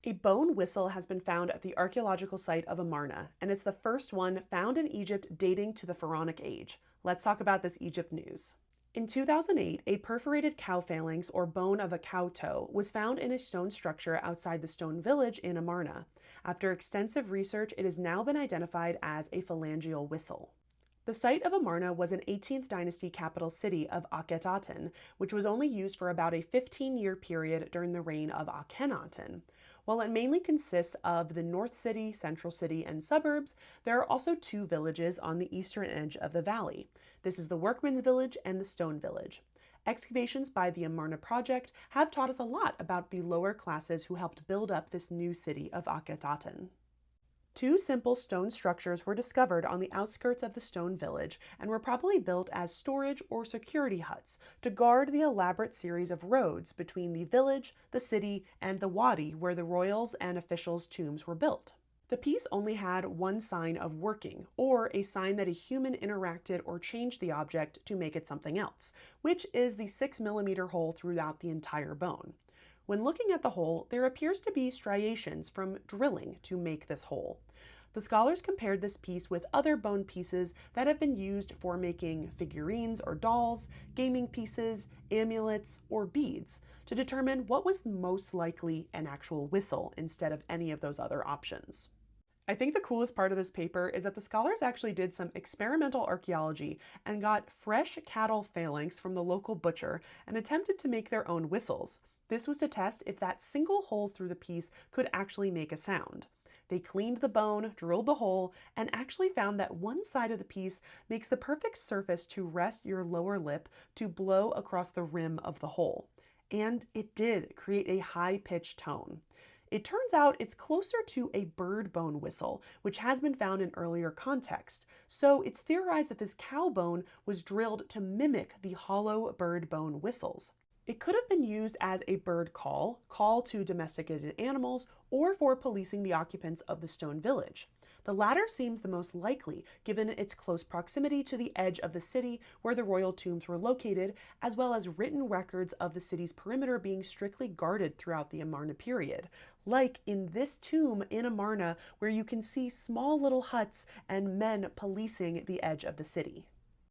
A bone whistle has been found at the archaeological site of Amarna, and it's the first one found in Egypt dating to the Pharaonic age. Let's talk about this Egypt news. In 2008, a perforated cow phalanx or bone of a cow toe was found in a stone structure outside the stone village in Amarna. After extensive research, it has now been identified as a phalangeal whistle. The site of Amarna was an 18th dynasty capital city of Akhenaten, which was only used for about a 15-year period during the reign of Akhenaten. While it mainly consists of the North City, Central City, and suburbs, there are also two villages on the eastern edge of the valley. This is the Workmen's Village and the Stone Village. Excavations by the Amarna Project have taught us a lot about the lower classes who helped build up this new city of Akhenaten. Two simple stone structures were discovered on the outskirts of the stone village and were probably built as storage or security huts to guard the elaborate series of roads between the village, the city, and the wadi where the royals' and officials' tombs were built. The piece only had one sign of working, or a sign that a human interacted or changed the object to make it something else, which is the 6mm hole throughout the entire bone. When looking at the hole, there appears to be striations from drilling to make this hole. The scholars compared this piece with other bone pieces that have been used for making figurines or dolls, gaming pieces, amulets, or beads to determine what was most likely an actual whistle instead of any of those other options. I think the coolest part of this paper is that the scholars actually did some experimental archaeology and got fresh cattle phalanx from the local butcher and attempted to make their own whistles. This was to test if that single hole through the piece could actually make a sound. They cleaned the bone, drilled the hole, and actually found that one side of the piece makes the perfect surface to rest your lower lip to blow across the rim of the hole. And it did create a high-pitched tone. It turns out it's closer to a bird bone whistle, which has been found in earlier context. So it's theorized that this cow bone was drilled to mimic the hollow bird bone whistles. It could have been used as a bird call to domesticated animals, or for policing the occupants of the stone village. The latter seems the most likely, given its close proximity to the edge of the city where the royal tombs were located, as well as written records of the city's perimeter being strictly guarded throughout the Amarna period, like in this tomb in Amarna where you can see small little huts and men policing the edge of the city.